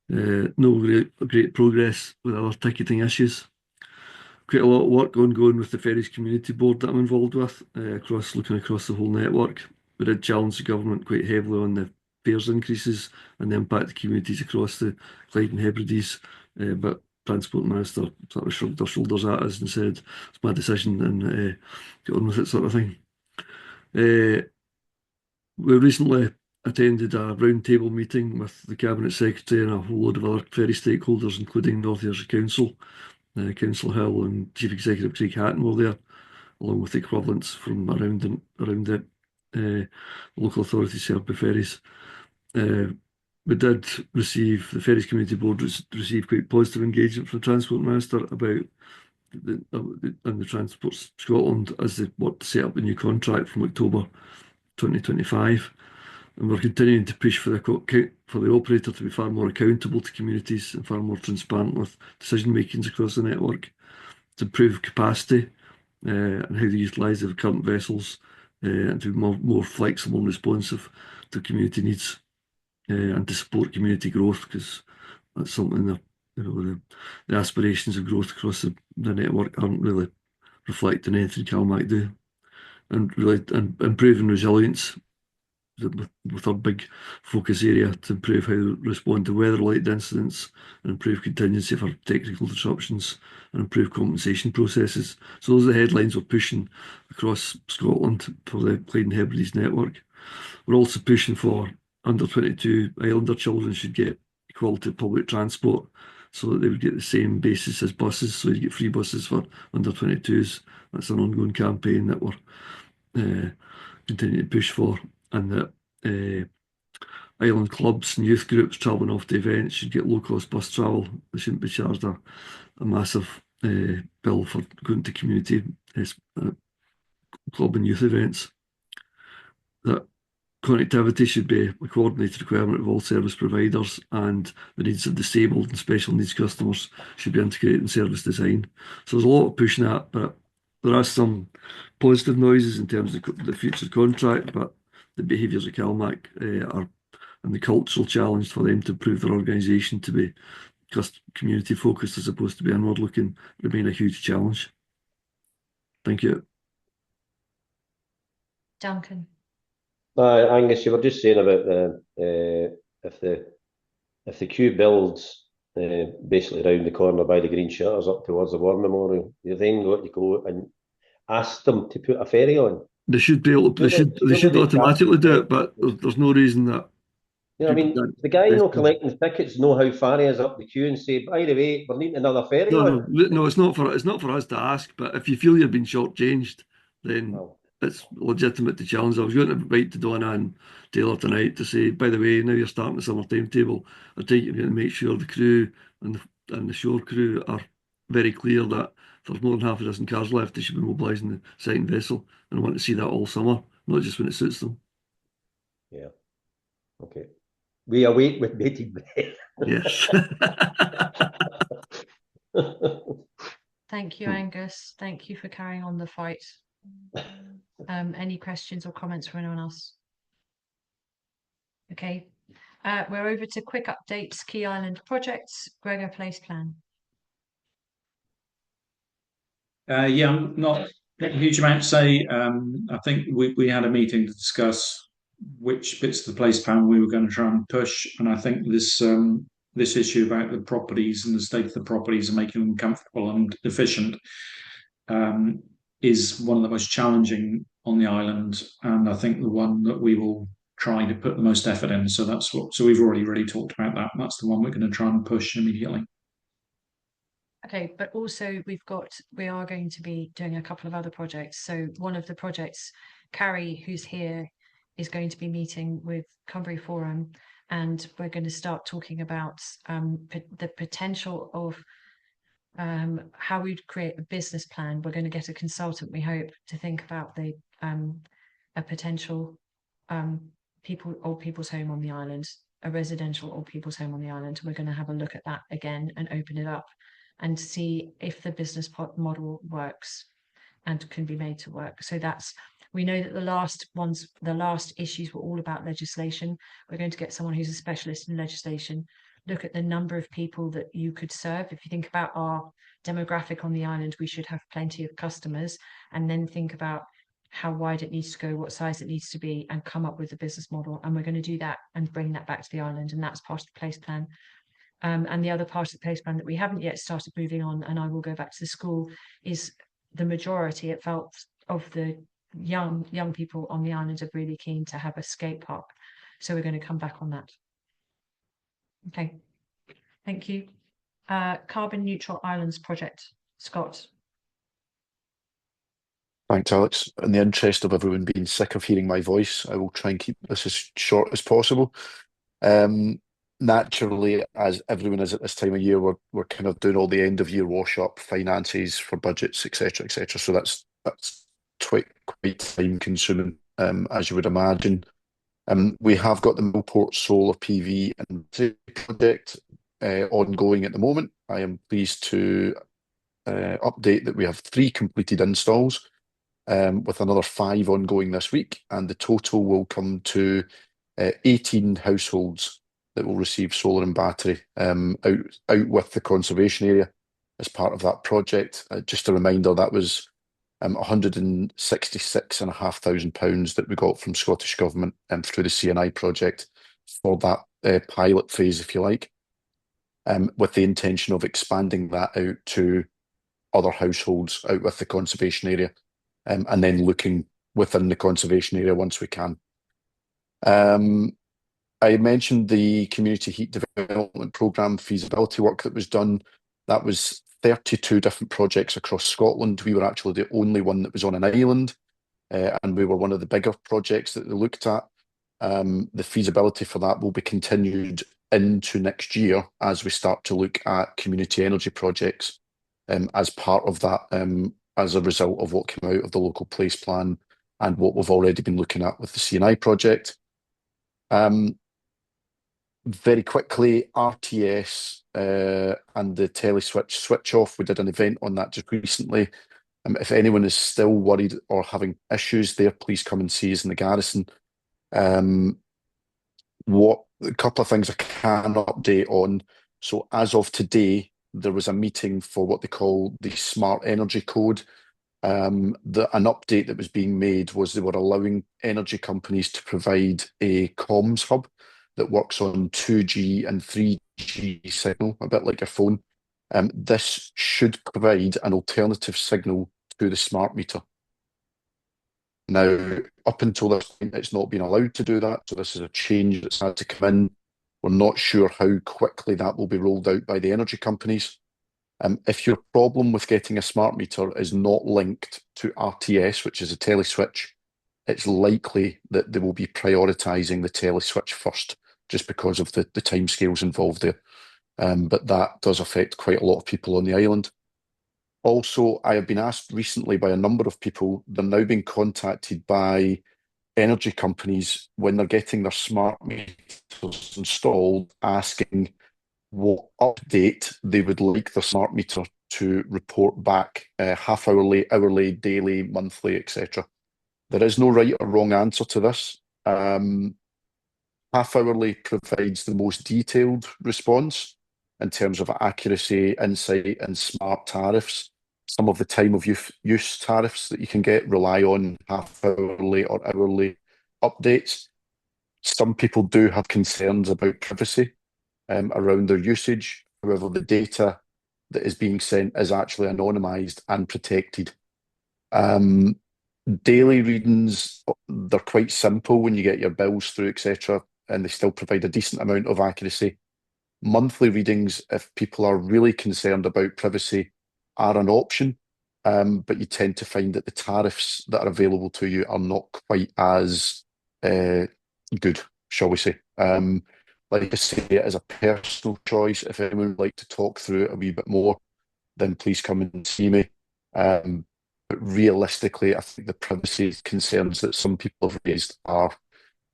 No great progress with other ticketing issues. Quite a lot of work ongoing with the Ferries Community Board that I'm involved with, looking across the whole network. We did challenge the government quite heavily on the fares increases and the impact of communities across the Clyde and Hebrides, but Transport Minister sort of shrugged their shoulders at us and said it's my decision and got on with it, sort of thing. We recently attended a roundtable meeting with the Cabinet Secretary and a whole load of other ferry stakeholders, including North Ayrshire Council. Councillor Hill and Chief Executive Craig Hatton were there, along with equivalents from around the local authorities served by ferries. We did receive, the Ferries Community Board received quite positive engagement from the Transport Minister about the Transport Scotland as they work to set up a new contract from October 2025. And we're continuing to push for the operator to be far more accountable to communities and far more transparent with decision makings across the network, to improve capacity and how they utilise their current vessels, and to be more flexible and responsive to community needs, and to support community growth, because that's something that, you know, the aspirations of growth across the network aren't really reflecting anything CalMac do, and really improving resilience with our big focus area to improve how to respond to weather-related incidents and improve contingency for technical disruptions and improve compensation processes. So those are the headlines we're pushing across Scotland for the Clyde and Hebrides network. We're also pushing for under 22 Islander children should get equality public transport, so that they would get the same basis as buses, so you get free buses for under 22s. That's an ongoing campaign that we're continuing to push for, and that island clubs and youth groups travelling off to events should get low-cost bus travel. They shouldn't be charged a massive bill for going to community club and youth events. That connectivity should be a coordinated requirement of all service providers, and the needs of disabled and special needs customers should be integrated in service design. So there's a lot of pushing that, but there are some positive noises in terms of the future contract, but the behaviours of CalMac are, and the cultural challenge for them to improve their organisation to be just community focused as opposed to be inward looking, remain a huge challenge. Thank you. Duncan. Angus, you were just saying about if the queue builds basically round the corner by the green shutters up towards the War Memorial, you then got to go and ask them to put a ferry on. They should be able to. They should automatically do it, but there's no reason that. Yeah, I mean, the guy collecting the tickets know how far he is up the queue and say, by the way, we're needing another ferry on. No, it's not for us to ask. But if you feel you're being shortchanged, then it's legitimate to challenge. I was going to write to Donna and Taylor tonight to say, by the way, now you're starting the summer timetable, I think you're going to make sure the crew and the shore crew are very clear that if there's more than half a dozen cars left, they should be mobilising the second vessel, and I want to see that all summer, not just when it suits them. Yeah. Okay. We await with bated breath. Yes. Thank you, Angus. Thank you for carrying on the fight. Any questions or comments from anyone else? Okay. We're over to quick updates, Key Island projects, Gregor Place plan. Yeah, not a huge amount to say. I think we had a meeting to discuss which bits of the place plan we were going to try and push, and I think this issue about the properties and the state of the properties and making them comfortable and efficient is one of the most challenging on the island, and I think the one that we will try to put the most effort in. So we've already really talked about that. That's the one we're going to try and push immediately. Okay, but also we are going to be doing a couple of other projects. So one of the projects, Carrie, who's here, is going to be meeting with Cumbria Forum, and we're going to start talking about the potential of how we'd create a business plan. We're going to get a consultant, we hope, to think about a potential old people's home on the island, a residential old people's home on the island. We're going to have a look at that again and open it up and see if the business model works and can be made to work. So we know that the last issues were all about legislation. We're going to get someone who's a specialist in legislation, look at the number of people that you could serve. If you think about our demographic on the island, we should have plenty of customers, and then think about how wide it needs to go, what size it needs to be, and come up with a business model. And we're going to do that and bring that back to the island, and that's part of the place plan. And the other part of the place plan that we haven't yet started moving on, and I will go back to the school, is the majority, it felt, of the young people on the island are really keen to have a skate park. So we're going to come back on that. Okay, thank you. Carbon Neutral Islands Project, Scott. Thanks, Alex. In the interest of everyone being sick of hearing my voice, I will try and keep this as short as possible. Naturally, as everyone is at this time of year, we're kind of doing all the end of year wash up, finances for budgets, etc., etc. So that's quite time consuming, as you would imagine. We have got the Millport Solar PV and project ongoing at the moment. I am pleased to update that we have 3 completed installs, with another 5 ongoing this week, and the total will come to 18 households that will receive solar and battery out with the conservation area as part of that project. Just a reminder, that was £166,500 that we got from Scottish Government through the CNI project for that pilot phase, if you like, with the intention of expanding that out to other households out with the conservation area, and then looking within the conservation area once we can. I mentioned the Community Heat Development Programme feasibility work that was done. That was 32 different projects across Scotland. We were actually the only one that was on an island, and we were one of the bigger projects that they looked at. The feasibility for that will be continued into next year as we start to look at community energy projects as part of that, as a result of what came out of the local place plan and what we've already been looking at with the CNI project. Very quickly, RTS and the teleswitch switch off. We did an event on that just recently. If anyone is still worried or having issues there, please come and see us in the garrison. A couple of things I can update on. So as of today, there was a meeting for what they call the Smart Energy Code. An update that was being made was they were allowing energy companies to provide a comms hub that works on 2G and 3G signal, a bit like a phone. This should provide an alternative signal to the smart meter. Now, up until this point, it's not been allowed to do that, so this is a change that's had to come in. We're not sure how quickly that will be rolled out by the energy companies. If your problem with getting a smart meter is not linked to RTS, which is a teleswitch, it's likely that they will be prioritising the teleswitch first, just because of the timescales involved there. But that does affect quite a lot of people on the island. Also, I have been asked recently by a number of people, they're now being contacted by energy companies when they're getting their smart meters installed, asking what update they would like their smart meter to report back, half-hourly, hourly, daily, monthly, etc. There is no right or wrong answer to this. Half-hourly provides the most detailed response in terms of accuracy, insight, and smart tariffs. Some of the time of use tariffs that you can get rely on half-hourly or hourly updates. Some people do have concerns about privacy around their usage. However, the data that is being sent is actually anonymised and protected. Daily readings, they're quite simple when you get your bills through, etc., and they still provide a decent amount of accuracy. Monthly readings, if people are really concerned about privacy, are an option, but you tend to find that the tariffs that are available to you are not quite as good, shall we say. Like I say, it is a personal choice. If anyone would like to talk through it a wee bit more, then please come and see me. But realistically, I think the privacy concerns that some people have raised are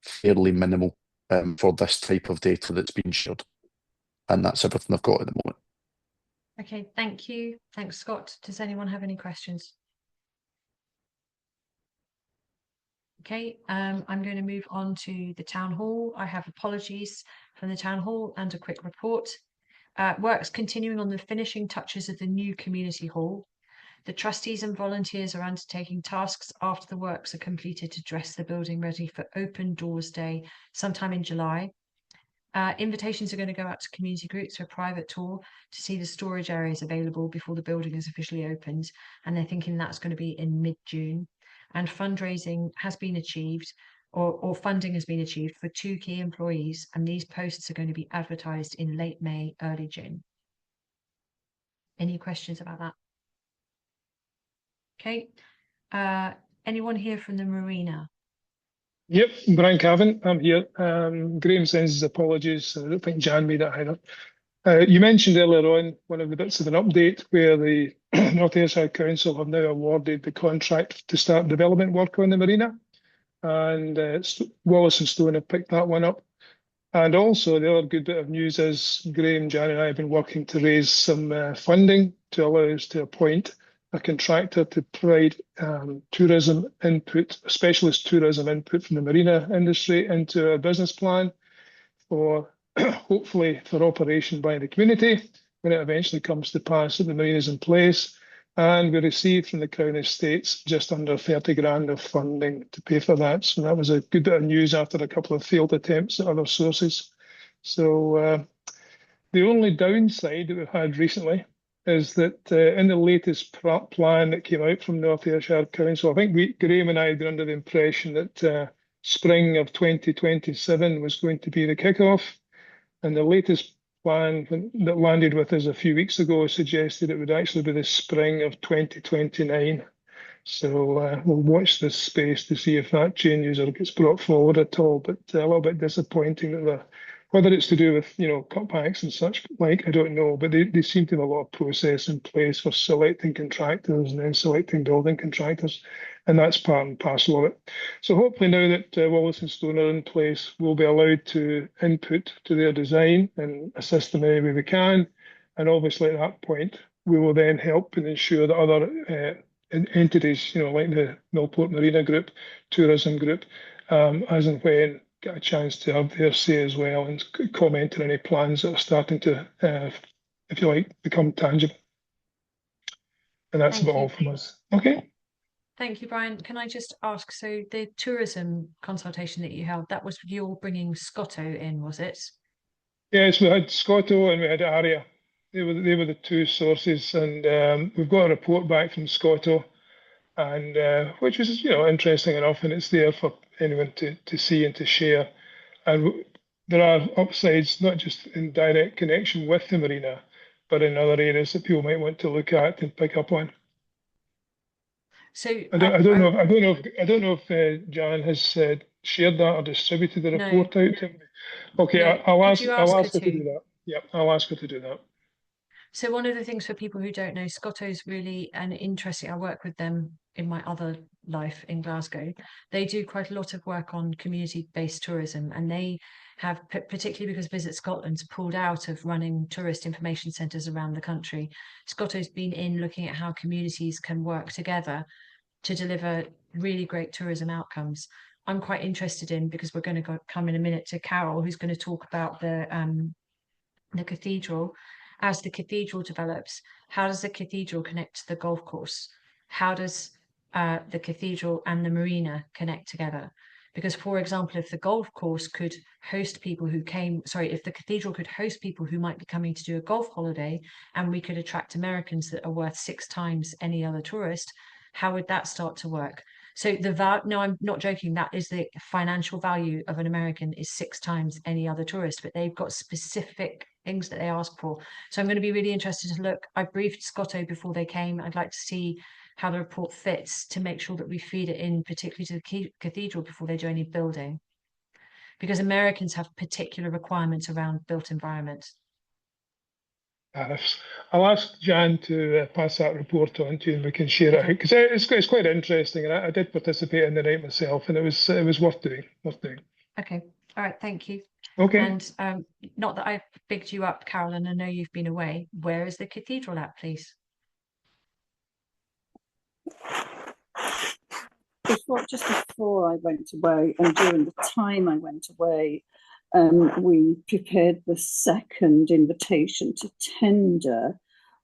fairly minimal for this type of data that's been shared. And that's everything I've got at the moment. Okay, thank you. Thanks, Scott. Does anyone have any questions? Okay, I'm going to move on to the town hall. I have apologies from the town hall and a quick report. Works continuing on the finishing touches of the new community hall. The trustees and volunteers are undertaking tasks after the works are completed to dress the building ready for Open Doors Day sometime in July. Invitations are going to go out to community groups for a private tour to see the storage areas available before the building is officially opened. And they're thinking that's going to be in mid-June. And fundraising has been achieved, or funding has been achieved for 2 key employees. And these posts are going to be advertised in late May, early June. Any questions about that? Okay. Anyone here from the marina? Yep, Brian Cavan, I'm here. Graham sends his apologies. I don't think Jan made it either. You mentioned earlier on one of the bits of an update where the North Ayrshire Council have now awarded the contract to start development work on the marina. And Wallace and Stone have picked that one up. And also the other good bit of news is Graham, Jan and I have been working to raise some funding to allow us to appoint a contractor to provide tourism input, specialist tourism input from the marina industry into our business plan for hopefully for operation by the community when it eventually comes to pass that the marina is in place. And we received from the Crown Estates just under 30 grand of funding to pay for that. So that was a good bit of news after a couple of failed attempts at other sources. So the only downside that we've had recently is that in the latest plan that came out from North Ayrshire Council, I think Graham and I had been under the impression that spring of 2027 was going to be the kickoff. And the latest plan that landed with us a few weeks ago suggested it would actually be the spring of 2029. So we'll watch this space to see if that changes or gets brought forward at all. But a little bit disappointing that whether it's to do with, cutbacks and such like, I don't know, but they seem to have a lot of process in place for selecting contractors and then selecting building contractors, and that's part and parcel of it. So hopefully now that Wallace and Stone are in place, we'll be allowed to input to their design and assist them any way we can. And obviously at that point, we will then help and ensure that other entities, like the Millport Marina Group, Tourism Group, as and when get a chance to have their say as well and comment on any plans that are starting to, if you like, become tangible. And that's about all from us. Okay. Thank you, Brian. Can I just ask, so the tourism consultation that you held, that was you bringing Scotto in, was it? Yes, we had Scotto and we had ARIA. They were the two sources, and we've got a report back from Scotto, and which was interesting enough, and it's there for anyone to see and to share. And there are upsides not just in direct connection with the marina, but in other areas that people might want to look at and pick up on. So I don't know if Jan has shared that or distributed the report out to me. Okay, No. I'll ask her to to do that. Yeah, I'll ask her to do that. So one of the things for people who don't know, Scotto is really an interesting, I work with them in my other life in Glasgow. They do quite a lot of work on community-based tourism, and they have, particularly because Visit Scotland's pulled out of running tourist information centres around the country, Scotto's been in looking at how communities can work together to deliver really great tourism outcomes. I'm quite interested in, because we're going to come in a minute to Carol, who's going to talk about the cathedral. As the cathedral develops, how does the cathedral connect to the golf course? How does the cathedral and the marina connect together? Because, for example, if the golf course could host people who if the cathedral could host people who might be coming to do a golf holiday, and we could attract Americans that are worth 6 times any other tourist, how would that start to work? So no, I'm not joking. That is the financial value of an American is 6 times any other tourist, but they've got specific things that they ask for. So I'm going to be really interested to look. I briefed Scotto before they came. I'd like to see how the report fits to make sure that we feed it in, particularly to the cathedral before they do any building, because Americans have particular requirements around built environment. I'll ask Jan to pass that report on to you, and we can share it out, because it's quite interesting, and I did participate in the night myself, and it was worth doing. Okay, all right, thank you. Okay. And not that I've bigged you up, Carolyn, I know you've been away. Where is the cathedral at, please? Just before I went away, and during the time I went away, we prepared the second invitation to tender,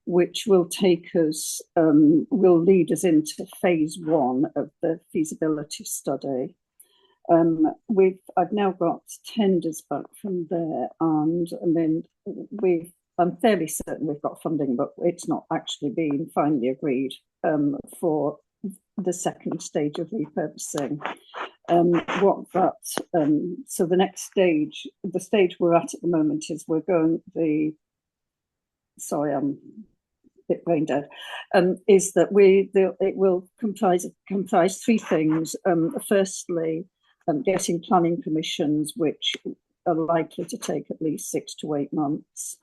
which will take us, will lead us into phase 1 of the feasibility study. I've now got tenders back from there, and then I'm fairly certain we've got funding, but it's not actually been finally agreed for the second stage of repurposing. So the next stage, the stage we're at the moment is we're going sorry, I'm a bit brain dead, is that it will comprise 3 things. Firstly, getting planning permissions, which are likely to take at least 6 to 8 months.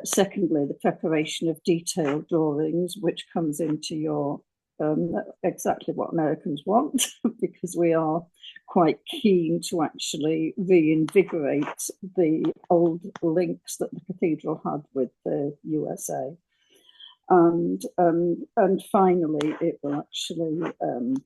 Secondly, the preparation of detailed drawings, which comes into your exactly what Americans want, because we are quite keen to actually reinvigorate the old links that the cathedral had with the USA. And finally, it will actually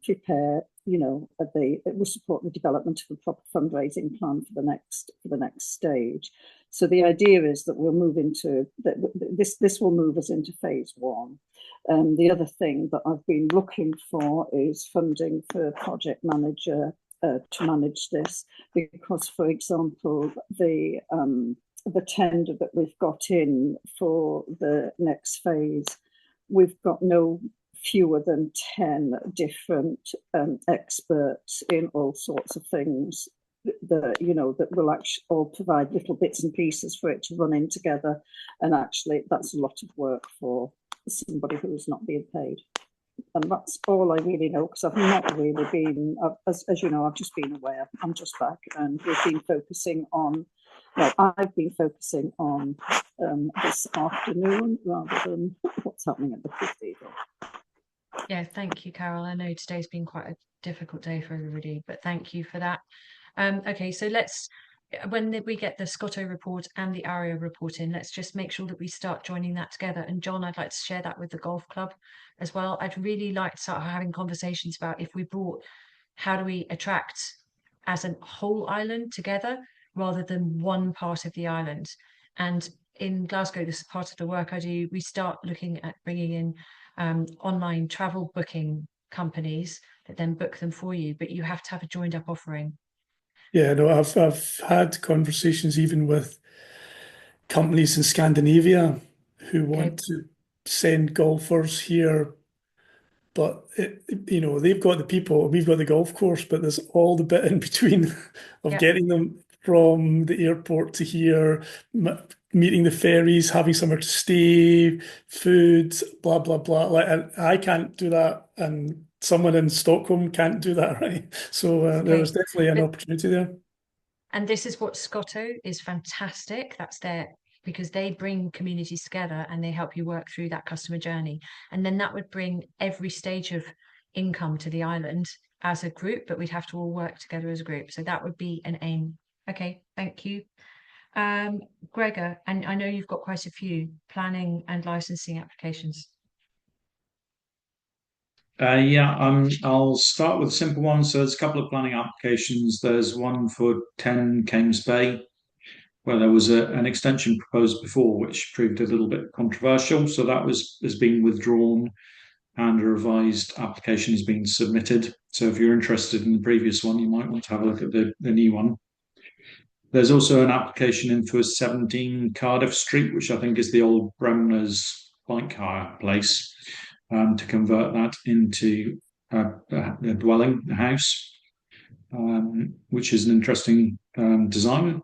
prepare, it will support the development of a proper fundraising plan for the next stage. So the idea is that we'll move into this will move us into phase 1. The other thing that I've been looking for is funding for a project manager to manage this, because, for example, the tender that we've got in for the next phase, we've got no fewer than 10 different experts in all sorts of things that will actually all provide little bits and pieces for it to run in together. And actually, that's a lot of work for somebody who is not being paid. And that's all I really know, because I've not really been, as you know, I've just been away. I'm just back, and we've been focusing on, I've been focusing on this afternoon rather than what's happening at the cathedral. Yeah, thank you, Carol. I know today's been quite a difficult day for everybody, but thank you for that. Okay, so when we get the Scotto report and the ARIA report in, let's just make sure that we start joining that together. And John, I'd like to share that with the golf club as well. I'd really like to start having conversations about if we brought, how do we attract as a whole island together rather than one part of the island. And in Glasgow, this is part of the work I do, we start looking at bringing in online travel booking companies that then book them for you, but you have to have a joined up offering. Yeah, no, I've had conversations even with companies in Scandinavia who want to send golfers here, but they've got the people, we've got the golf course, but there's all the bit in between of getting them from the airport to here, meeting the ferries, having somewhere to stay, food, blah blah blah. Like, I can't do that, and someone in Stockholm can't do that, right? So there's definitely an opportunity there. And this is what Scotto is fantastic. That's because they bring communities together and they help you work through that customer journey. And then that would bring every stage of income to the island as a group, but we'd have to all work together as a group. So that would be an aim. Okay, thank you. Gregor, and I know you've got quite a few planning and licensing applications. I'll start with a simple one. So there's a couple of planning applications. There's one for 10 Kames Bay, where there was an extension proposed before, which proved a little bit controversial. So that has been withdrawn, and a revised application has been submitted. So if you're interested in the previous one, you might want to have a look at the new one. There's also an application in for 17 Cardiff Street, which I think is the old Bremner's bike hire place, to convert that into dwelling, a house, which is an interesting design.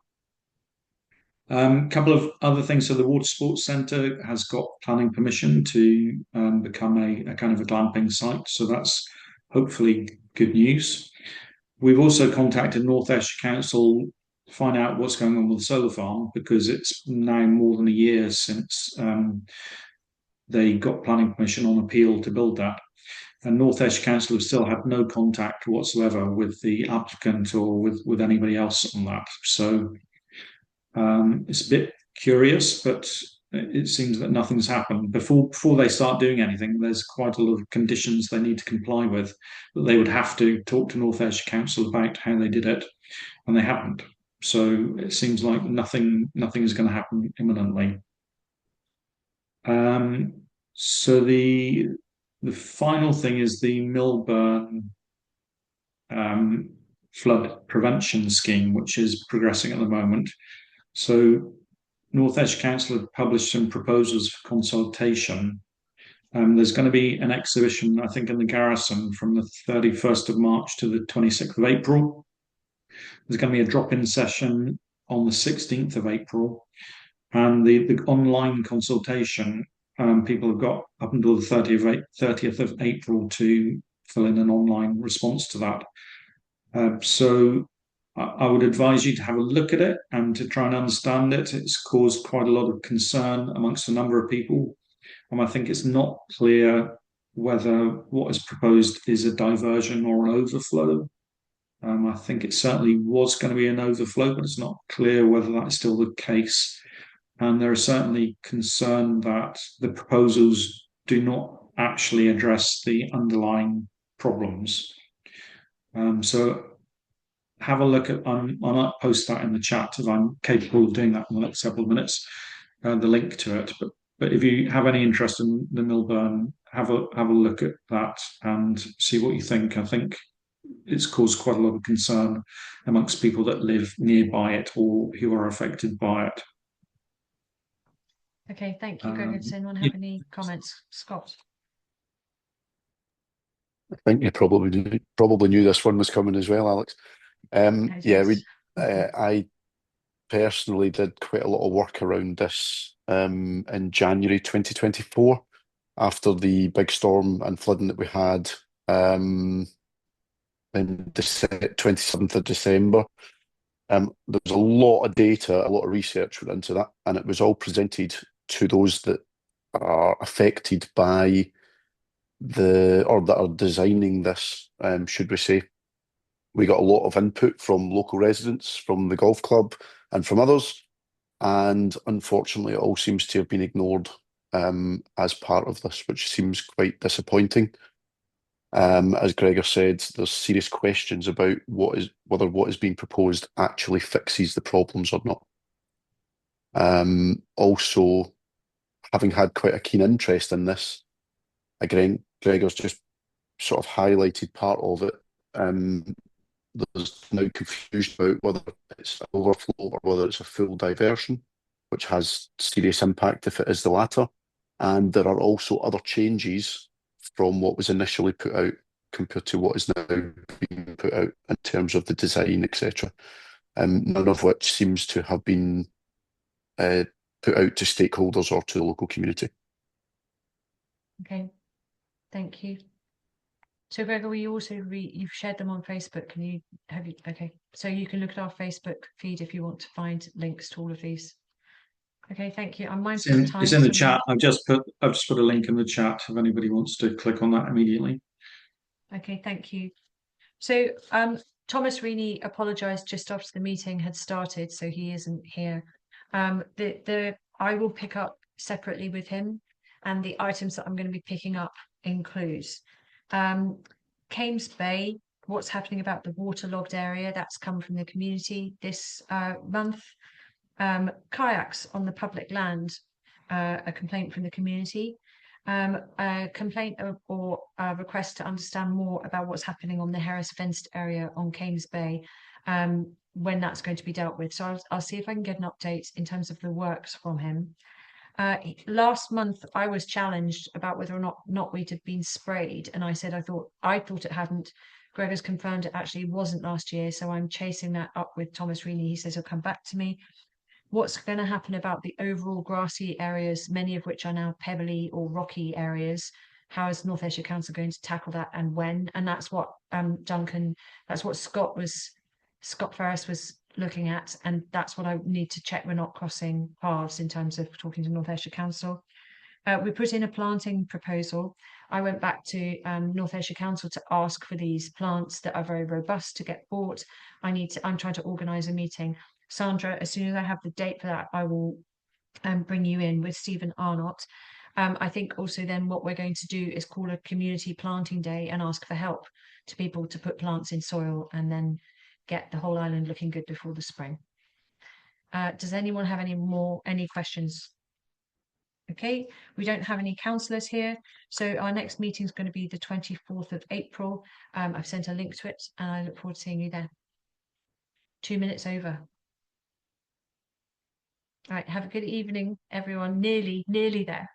Couple of other things. So the Water Sports Centre has got planning permission to become a kind of a glamping site. So that's hopefully good news. We've also contacted North Ayrshire Council to find out what's going on with the solar farm, because it's now more than a year since they got planning permission on appeal to build that. And North Ayrshire Council have still had no contact whatsoever with the applicant or with anybody else on that. So it's a bit curious, but it seems that nothing's happened. Before they start doing anything, there's quite a lot of conditions they need to comply with that they would have to talk to North Ayrshire Council about how they did it, and they haven't. So it seems like nothing is going to happen imminently. So the final thing is the Millburn flood prevention scheme, which is progressing at the moment. So North Ayrshire Council have published some proposals for consultation. There's going to be an exhibition, I think, in the Garrison from the 31st of March to the 26th of April. There's going to be a drop-in session on the 16th of April. And the online consultation, people have got up until the 30th of April to fill in an online response to that. So I would advise you to have a look at it and to try and understand it. It's caused quite a lot of concern amongst a number of people. And I think it's not clear whether what is proposed is a diversion or an overflow. I think it certainly was going to be an overflow, but it's not clear whether that's still the case. And there is certainly concern that the proposals do not actually address the underlying problems. So have a look at, I might post that in the chat if I'm capable of doing that in the next couple of minutes, the link to it. But if you have any interest in the Millburn, have a look at that and see what you think. I think it's caused quite a lot of concern amongst people that live nearby it or who are affected by it. Okay, thank you, Gregor. Does anyone have any comments? Scott? I think you probably knew this one was coming as well, Alex. I personally did quite a lot of work around this in January 2024 after the big storm and flooding that we had in the 27th of December. There was a lot of data, a lot of research went into that, and it was all presented to those that are affected by that are designing this, should we say. We got a lot of input from local residents, from the golf club and from others, and unfortunately it all seems to have been ignored as part of this, which seems quite disappointing. As Gregor said, there's serious questions about whether what is being proposed actually fixes the problems or not. Also, having had quite a keen interest in this, again, Gregor's just sort of highlighted part of it. There's now confusion about whether it's an overflow or whether it's a full diversion, which has serious impact if it is the latter. And there are also other changes from what was initially put out compared to what is now being put out in terms of the design, etc. None of which seems to have been put out to stakeholders or to the local community. Okay, thank you. So Gregor, we also you've shared them on Facebook. Okay, so you can look at our Facebook feed if you want to find links to all of these. Okay, thank you. I'm mindful of time. It's in the chat. I've just put a link in the chat if anybody wants to click on that immediately. Okay, thank you. So Thomas Reaney apologised just after the meeting had started, so he isn't here. I will pick up separately with him, and the items that I'm going to be picking up include Kames Bay, what's happening about the waterlogged area that's come from the community this month. Kayaks on the public land, a complaint from the community, a complaint or a request to understand more about what's happening on the Harris fenced area on Kames Bay, when that's going to be dealt with. So I'll see if I can get an update in terms of the works from him. Last month, I was challenged about whether or not knotweed had been sprayed, and I said I thought it hadn't. Greg has confirmed it actually wasn't last year, so I'm chasing that up with Thomas Reaney. He says he'll come back to me. What's going to happen about the overall grassy areas, many of which are now pebbly or rocky areas? How is North Ayrshire Council going to tackle that, and when? And that's what that's what Scott Ferris was looking at, and that's what I need to check we're not crossing paths in terms of talking to North Ayrshire Council. We put in a planting proposal. I went back to North Ayrshire Council to ask for these plants that are very robust to get bought. I'm trying to organise a meeting. Sandra, as soon as I have the date for that, I will bring you in with Stephen Arnott. I think also then what we're going to do is call a community planting day and ask for help to people to put plants in soil and then get the whole island looking good before the spring. Does anyone have any questions? Okay, we don't have any councillors here, so our next meeting is going to be the 24th of April. I've sent a link to it, and I look forward to seeing you there. 2 minutes over. All right, have a good evening, everyone. Nearly there.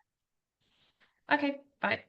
Okay, bye.